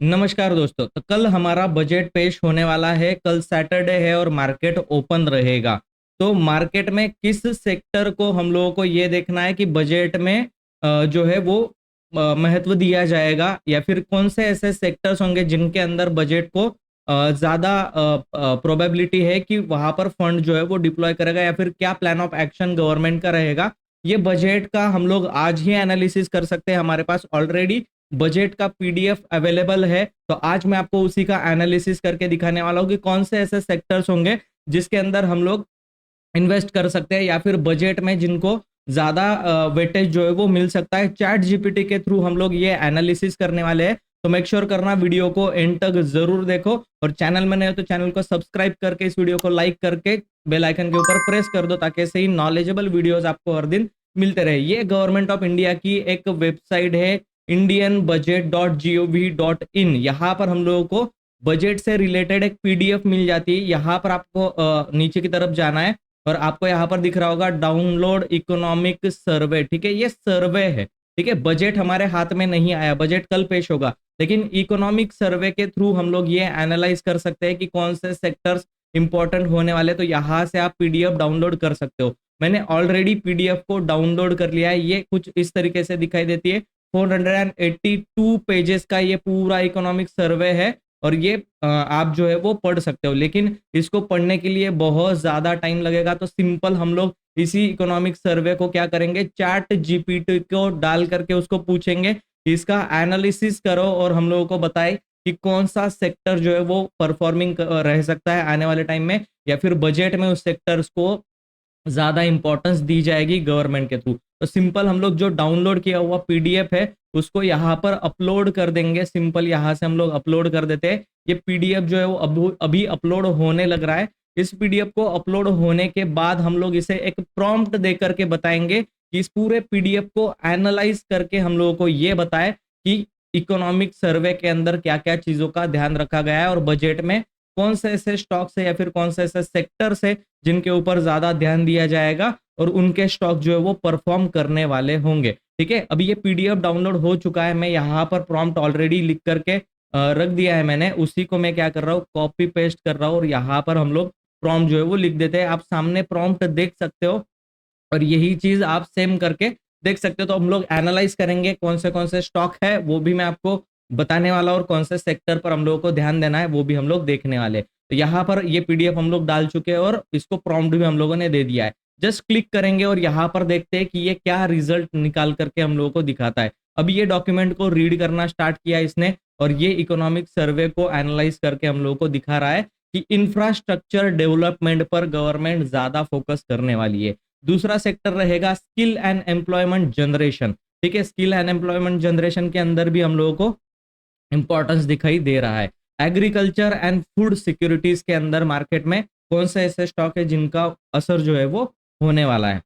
नमस्कार दोस्तों। तो कल हमारा बजट पेश होने वाला है। कल सैटरडे है और मार्केट ओपन रहेगा। तो मार्केट में किस सेक्टर को हम लोगों को ये देखना है कि बजट में जो है वो महत्व दिया जाएगा, या फिर कौन से ऐसे सेक्टर्स होंगे जिनके अंदर बजट को ज्यादा प्रोबेबिलिटी है कि वहां पर फंड जो है वो डिप्लॉय करेगा, या फिर क्या प्लान ऑफ एक्शन गवर्नमेंट का रहेगा। ये बजट का हम लोग आज ही एनालिसिस कर सकते हैं। हमारे पास ऑलरेडी बजट का पीडीएफ अवेलेबल है। तो आज मैं आपको उसी का एनालिसिस करके दिखाने वाला हूँ कि कौन से ऐसे सेक्टर्स होंगे जिसके अंदर हम लोग इन्वेस्ट कर सकते हैं, या फिर बजट में जिनको ज्यादा वेटेज जो है वो मिल सकता है। चैट जीपीटी के थ्रू हम लोग ये एनालिसिस करने वाले हैं। तो मेक श्योर करना वीडियो को एंड तक जरूर देखो, और चैनल में नए हो तो चैनल को सब्सक्राइब करके इस वीडियो को लाइक करके बेल आइकन के ऊपर प्रेस कर दो, ताकि ऐसे ही नॉलेजेबल वीडियोस आपको हर दिन मिलते रहे। ये गवर्नमेंट ऑफ इंडिया की एक वेबसाइट है, indianbudget.gov.in। यहाँ पर हम लोगों को बजट से रिलेटेड एक पीडीएफ मिल जाती है। यहाँ पर आपको नीचे की तरफ जाना है, और आपको यहाँ पर दिख रहा होगा डाउनलोड इकोनॉमिक सर्वे। ठीक है, ये सर्वे है। ठीक है, बजट हमारे हाथ में नहीं आया, बजट कल पेश होगा, लेकिन इकोनॉमिक सर्वे के थ्रू हम लोग ये एनालाइज कर सकते हैं कि कौन से सेक्टर्स इंपॉर्टेंट होने वाले। तो यहाँ से आप पीडीएफ डाउनलोड कर सकते हो। मैंने ऑलरेडी पीडीएफ को डाउनलोड कर लिया है। ये कुछ इस तरीके से दिखाई देती है। 482 पेजेस का ये पूरा इकोनॉमिक सर्वे है, और ये आप जो है वो पढ़ सकते हो। लेकिन इसको पढ़ने के लिए बहुत ज्यादा टाइम लगेगा। तो सिंपल हम लोग इसी इकोनॉमिक सर्वे को क्या करेंगे, चैट जीपीटी को डाल करके उसको पूछेंगे कि इसका एनालिसिस करो और हम लोगों को बताए कि कौन सा सेक्टर जो है वो परफॉर्मिंग रह सकता है आने वाले टाइम में, या फिर बजट में उस सेक्टर्स को ज्यादा इंपॉर्टेंस दी जाएगी गवर्नमेंट के थ्रू। तो सिंपल हम लोग जो डाउनलोड किया हुआ पीडीएफ है उसको यहाँ पर अपलोड कर देंगे। सिंपल यहाँ से हम लोग अपलोड कर देते हैं। ये पीडीएफ जो है वो अभी अपलोड होने लग रहा है। इस पीडीएफ को अपलोड होने के बाद हम लोग इसे एक प्रॉम्प्ट दे करके बताएंगे कि इस पूरे पीडीएफ को एनालाइज करके हम लोगों को ये बताए कि इकोनॉमिक सर्वे के अंदर क्या क्या चीजों का ध्यान रखा गया है, और बजट में कौन से ऐसे स्टॉक्स है या फिर कौन से ऐसे सेक्टर्स है जिनके ऊपर ज्यादा ध्यान दिया जाएगा, और उनके स्टॉक जो है वो परफॉर्म करने वाले होंगे। ठीक है, अभी ये पीडीएफ डाउनलोड हो चुका है। मैं यहाँ पर प्रॉम्प्ट ऑलरेडी लिख करके रख दिया है मैंने। उसी को मैं क्या कर रहा हूँ, कॉपी पेस्ट कर रहा हूँ, और यहाँ पर हम लोग प्रॉम्प्ट जो है वो लिख देते हैं। आप सामने प्रॉम्प्ट देख सकते हो, और यही चीज आप सेम करके देख सकते हो। तो हम लोग एनालाइज करेंगे कौन से स्टॉक है, वो भी मैं आपको बताने वाला, और कौन से सेक्टर पर हम लोगों को ध्यान देना है वो भी हम लोग देखने वाले। तो यहाँ पर ये पीडीएफ हम लोग डाल चुके हैं, और इसको प्रॉम्प्ट भी हम लोगों ने दे दिया है। जस्ट क्लिक करेंगे और यहाँ पर देखते हैं कि ये क्या रिजल्ट निकाल करके हम लोगों को दिखाता है। अभी ये डॉक्यूमेंट को रीड करना स्टार्ट किया इसने, और ये इकोनॉमिक सर्वे को एनालाइज करके हम लोगों को दिखा रहा है कि इंफ्रास्ट्रक्चर डेवलपमेंट पर गवर्नमेंट ज्यादा फोकस करने वाली है। दूसरा सेक्टर रहेगा स्किल एंड एम्प्लॉयमेंट जनरेशन। ठीक है, स्किल एंड एम्प्लॉयमेंट जनरेशन के अंदर भी हम लोगों को इंपॉर्टेंस दिखाई दे रहा है। एग्रीकल्चर एंड फूड सिक्योरिटीज के अंदर मार्केट में कौन से ऐसे स्टॉक है जिनका असर जो है वो होने वाला है।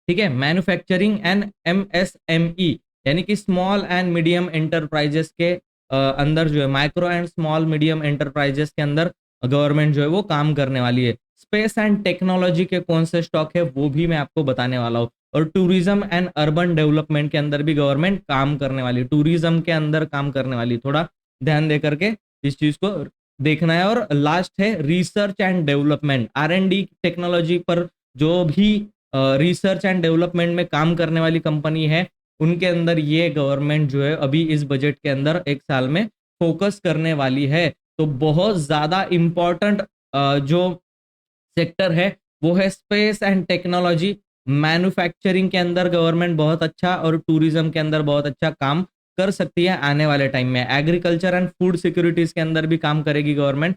ठीक है, मैन्युफैक्चरिंग एंड एमएसएमई यानी कि स्मॉल एंड मीडियम एंटरप्राइजेस के अंदर जो है, micro and small medium enterprises के अंदर गवर्नमेंट जो है वो काम करने वाली है। स्पेस एंड टेक्नोलॉजी के कौन से स्टॉक है वो भी मैं आपको बताने वाला हूँ। और टूरिज्म एंड अर्बन डेवलपमेंट के अंदर भी गवर्नमेंट काम करने वाली, टूरिज्म के अंदर काम करने वाली। थोड़ा ध्यान दे करके इस चीज को देखना है। और लास्ट है research and development, R&D technology पर जो भी रिसर्च एंड डेवलपमेंट में काम करने वाली कंपनी है, उनके अंदर ये गवर्नमेंट जो है अभी इस बजट के अंदर एक साल में फोकस करने वाली है। तो बहुत ज्यादा इंपॉर्टेंट जो सेक्टर है वो है स्पेस एंड टेक्नोलॉजी। मैन्युफैक्चरिंग के अंदर गवर्नमेंट बहुत अच्छा, और टूरिज्म के अंदर बहुत अच्छा काम कर सकती है आने वाले टाइम में। एग्रीकल्चर एंड फूड सिक्योरिटीज के अंदर भी काम करेगी government.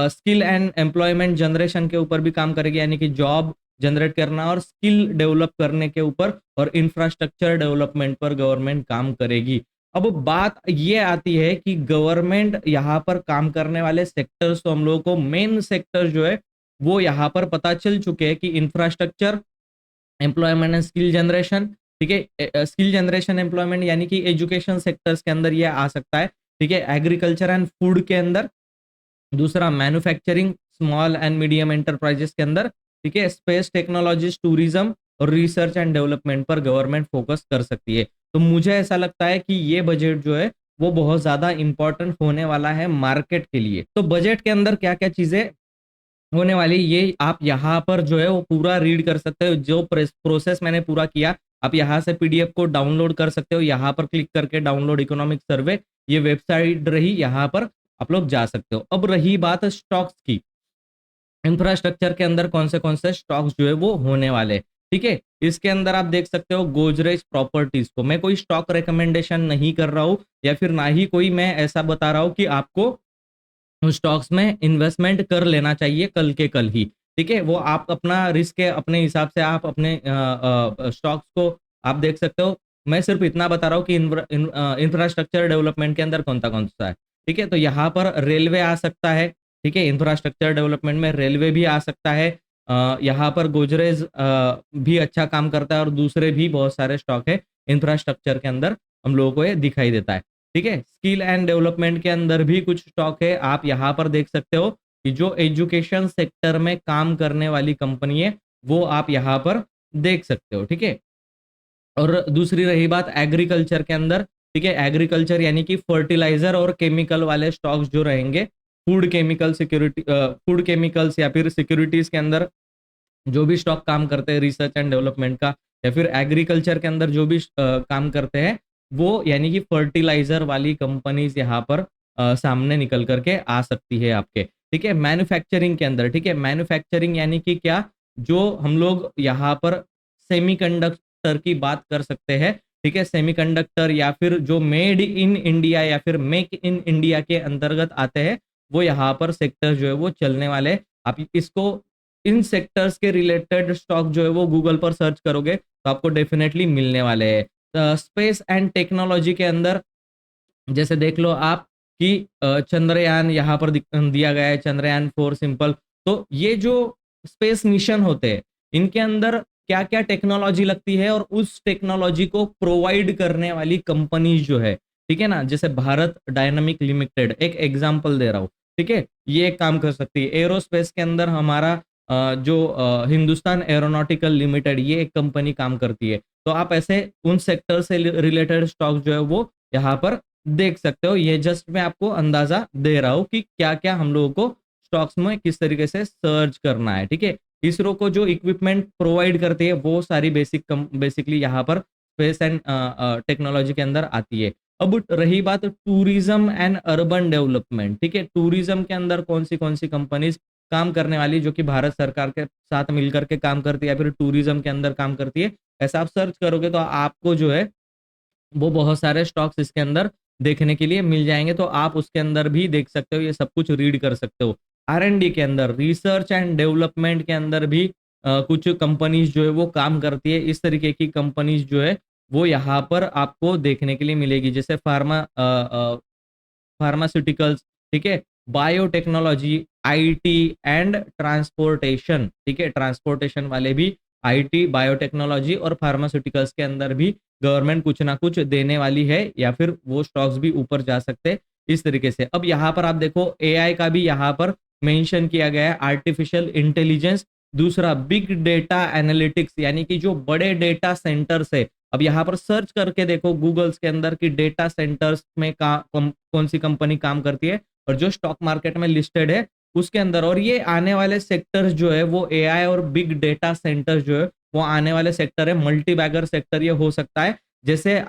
Skill and employment generation के ऊपर भी काम करेगी, यानी कि जॉब जनरेट करना और स्किल डेवलप करने के ऊपर, और इंफ्रास्ट्रक्चर डेवलपमेंट पर गवर्नमेंट काम करेगी। अब बात ये आती है कि गवर्नमेंट यहाँ पर काम करने वाले सेक्टर्स, तो हम लोगों को मेन सेक्टर जो है वो यहाँ पर पता चल चुके हैं कि infrastructure, employment and skill generation. ठीक है, स्किल जनरेशन एम्प्लॉयमेंट यानी कि एजुकेशन सेक्टर्स के अंदर ये आ सकता है। ठीक है, एग्रीकल्चर एंड फूड के अंदर, दूसरा manufacturing small and medium enterprises के अंदर। ठीक है, स्पेस टेक्नोलॉजीज, टूरिज्म और रिसर्च एंड डेवलपमेंट पर गवर्नमेंट फोकस कर सकती है। तो मुझे ऐसा लगता है कि ये बजट जो है वो बहुत ज्यादा इंपॉर्टेंट होने वाला है मार्केट के लिए। तो बजट के अंदर क्या क्या चीजें होने वाली, ये आप यहाँ पर जो है वो पूरा रीड कर सकते हो। जो प्रोसेस मैंने पूरा किया, आप यहाँ से पीडीएफ को डाउनलोड कर सकते हो, यहाँ पर क्लिक करके डाउनलोड इकोनॉमिक सर्वे, ये वेबसाइट रही, यहाँ पर आप लोग जा सकते हो। अब रही बात स्टॉक्स की, इंफ्रास्ट्रक्चर के अंदर कौन से स्टॉक्स जो है वो होने वाले, ठीक है। इसके अंदर आप देख सकते हो गोदरेज प्रॉपर्टीज को, मैं कोई स्टॉक रिकमेंडेशन नहीं कर रहा हूँ, या फिर ना ही कोई मैं ऐसा बता रहा हूँ कि आपको स्टॉक्स में इन्वेस्टमेंट कर लेना चाहिए कल के कल ही, ठीक है। वो आप अपना रिस्क है, अपने हिसाब से आप अपने स्टॉक्स को आप देख सकते हो। मैं सिर्फ इतना बता रहा हूँ कि इंफ्रास्ट्रक्चर डेवलपमेंट के अंदर कौन सा है, ठीक है। तो यहाँ पर रेलवे आ सकता है, ठीक है। इंफ्रास्ट्रक्चर डेवलपमेंट में रेलवे भी आ सकता है। यहाँ पर गोदरेज भी अच्छा काम करता है, और दूसरे भी बहुत सारे स्टॉक है इंफ्रास्ट्रक्चर के अंदर, हम लोगों को ये दिखाई देता है, ठीक है। स्किल एंड डेवलपमेंट के अंदर भी कुछ स्टॉक है, आप यहाँ पर देख सकते हो कि जो एजुकेशन सेक्टर में काम करने वाली कंपनी है वो आप यहाँ पर देख सकते हो, ठीक है। और दूसरी रही बात एग्रीकल्चर के अंदर, ठीक है। एग्रीकल्चर यानी कि फर्टिलाइजर और केमिकल वाले स्टॉक्स जो रहेंगे, फूड केमिकल्स या फिर सिक्योरिटीज के अंदर जो भी स्टॉक काम करते हैं रिसर्च एंड डेवलपमेंट का, या फिर एग्रीकल्चर के अंदर जो भी काम करते हैं, वो यानी कि फर्टिलाइजर वाली कंपनीज यहाँ पर सामने निकल करके आ सकती है आपके, ठीक है। मैन्युफैक्चरिंग के अंदर, ठीक है, मैन्युफैक्चरिंग यानी कि क्या, जो हम लोग यहाँ पर सेमीकंडक्टर की बात कर सकते हैं, ठीक है। सेमीकंडक्टर या फिर जो मेड इन इंडिया या फिर मेक इन इंडिया के अंतर्गत आते हैं, वो यहाँ पर सेक्टर जो है वो चलने वाले हैं। आप इसको, इन सेक्टर्स के रिलेटेड स्टॉक जो है वो गूगल पर सर्च करोगे तो आपको डेफिनेटली मिलने वाले हैं। स्पेस एंड टेक्नोलॉजी के अंदर जैसे देख लो आप कि चंद्रयान यहाँ पर दिया गया है, चंद्रयान 4 सिंपल। तो ये जो स्पेस मिशन होते हैं, इनके अंदर क्या क्या टेक्नोलॉजी लगती है, और उस टेक्नोलॉजी को प्रोवाइड करने वाली कंपनीज जो है, ठीक है ना, जैसे भारत डायनामिक लिमिटेड, एक एग्जांपल दे रहा हूँ, ठीक है। ये एक काम कर सकती है। एरोस्पेस के अंदर हमारा जो हिंदुस्तान एरोनॉटिकल लिमिटेड, ये एक कंपनी काम करती है। तो आप ऐसे उन सेक्टर से रिलेटेड स्टॉक जो है वो यहाँ पर देख सकते हो। ये जस्ट मैं आपको अंदाजा दे रहा हूँ कि क्या क्या हम लोगों को स्टॉक्स में किस तरीके से सर्च करना है, ठीक है। इसरो को जो इक्विपमेंट प्रोवाइड करती है वो सारी बेसिकली यहाँ पर स्पेस एंड टेक्नोलॉजी के अंदर आती है। अब रही बात टूरिज्म एंड अर्बन डेवलपमेंट, ठीक है। टूरिज्म के अंदर कौन सी कंपनीज काम करने वाली, जो कि भारत सरकार के साथ मिलकर के काम करती है या फिर टूरिज्म के अंदर काम करती है, ऐसा आप सर्च करोगे तो आपको जो है वो बहुत सारे स्टॉक्स इसके अंदर देखने के लिए मिल जाएंगे। तो आप उसके अंदर भी देख सकते हो, ये सब कुछ रीड कर सकते हो। आर&डी के अंदर, रिसर्च एंड डेवलपमेंट के अंदर भी कुछ कंपनीज जो है वो काम करती है। इस तरीके की कंपनीज जो है वो यहाँ पर आपको देखने के लिए मिलेगी, जैसे फार्मास्यूटिकल्स, ठीक है, बायोटेक्नोलॉजी, आईटी एंड ट्रांसपोर्टेशन, ठीक है। ट्रांसपोर्टेशन वाले भी आईटी, बायोटेक्नोलॉजी और फार्मास्यूटिकल्स के अंदर भी गवर्नमेंट कुछ ना कुछ देने वाली है, या फिर वो स्टॉक्स भी ऊपर जा सकते हैं इस तरीके से। अब यहाँ पर आप देखो एआई का भी यहाँ पर मेंशन किया गया है, आर्टिफिशियल इंटेलिजेंस। दूसरा बिग डेटा एनालिटिक्स, यानी कि जो बड़े डेटा सेंटर्स है, अब यहाँ पर सर्च करके देखो गूगल्स के अंदर कि डेटा सेंटर्स में कौन सी कंपनी काम करती है, और जो स्टॉक मार्केट में लिस्टेड है उसके अंदर। और ये आने वाले सेक्टर्स जो है वो एआई और बिग डेटा सेंटर जो है वो आने वाले सेक्टर है। मल्टी बैगर सेक्टर ये हो सकता है, जैसे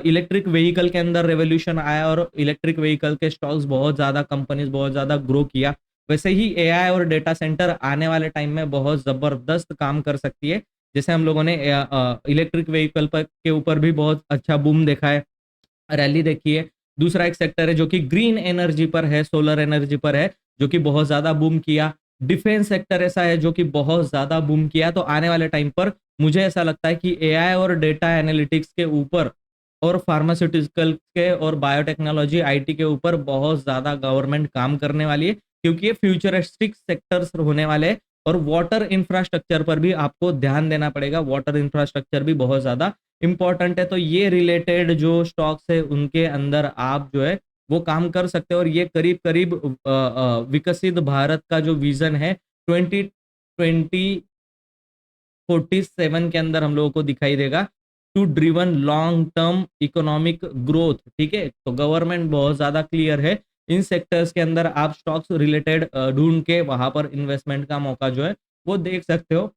इलेक्ट्रिक व्हीकल के अंदर रेवोल्यूशन आया और इलेक्ट्रिक व्हीकल के स्टॉक्स बहुत ज्यादा, कंपनीज बहुत ज्यादा ग्रो किया, वैसे ही एआई और डेटा सेंटर आने वाले टाइम में बहुत जबरदस्त काम कर सकती है। जैसे हम लोगों ने इलेक्ट्रिक व्हीकल पर के ऊपर भी बहुत अच्छा बूम देखा है, रैली देखी है। दूसरा एक सेक्टर है जो कि ग्रीन एनर्जी पर है, सोलर एनर्जी पर है, जो कि बहुत ज्यादा बूम किया। डिफेंस सेक्टर ऐसा है जो कि बहुत ज्यादा बूम किया। तो आने वाले टाइम पर मुझे ऐसा लगता है कि एआई और डेटा एनालिटिक्स के ऊपर, और फार्मास्यूटिकल के और बायोटेक्नोलॉजी आईटी के ऊपर बहुत ज्यादा गवर्नमेंट काम करने वाली है, क्योंकि ये फ्यूचरिस्टिक सेक्टर्स होने वाले हैं। और वाटर इंफ्रास्ट्रक्चर पर भी आपको ध्यान देना पड़ेगा, वाटर इंफ्रास्ट्रक्चर भी बहुत ज्यादा इंपॉर्टेंट है। तो ये रिलेटेड जो स्टॉक्स है उनके अंदर आप जो है वो काम कर सकते हो। और ये करीब करीब विकसित भारत का जो विजन है 2047 के अंदर हम लोगों को दिखाई देगा। To driven long term economic growth. ठीक है, तो गवर्नमेंट बहुत ज्यादा क्लियर है, इन सेक्टर्स के अंदर आप स्टॉक्स रिलेटेड ढूंढ के वहां पर इन्वेस्टमेंट का मौका जो है वो देख सकते हो।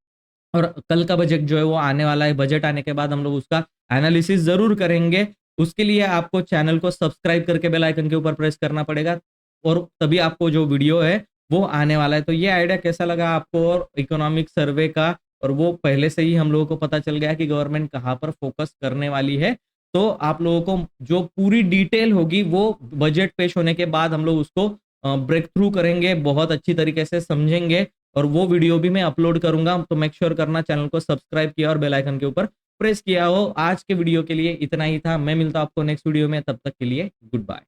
और कल का बजट जो है वो आने वाला है, बजट आने के बाद हम लोग उसका एनालिसिस जरूर करेंगे। उसके लिए आपको चैनल को सब्सक्राइब करके बेल आइकन के ऊपर प्रेस करना पड़ेगा, और तभी आपको जो वीडियो है वो आने वाला है। तो ये आइडिया कैसा लगा आपको और इकोनॉमिक सर्वे का, और वो पहले से ही हम लोगों को पता चल गया कि गवर्नमेंट कहाँ पर फोकस करने वाली है। तो आप लोगों को जो पूरी डिटेल होगी वो बजट पेश होने के बाद हम लोग उसको ब्रेक थ्रू करेंगे, बहुत अच्छी तरीके से समझेंगे, और वो वीडियो भी मैं अपलोड करूंगा। तो मेक श्योर करना चैनल को सब्सक्राइब किया और बेल आइकन के ऊपर प्रेस किया हो। आज के वीडियो के लिए इतना ही था, मैं मिलता हूं आपको नेक्स्ट वीडियो में, तब तक के लिए गुड बाय।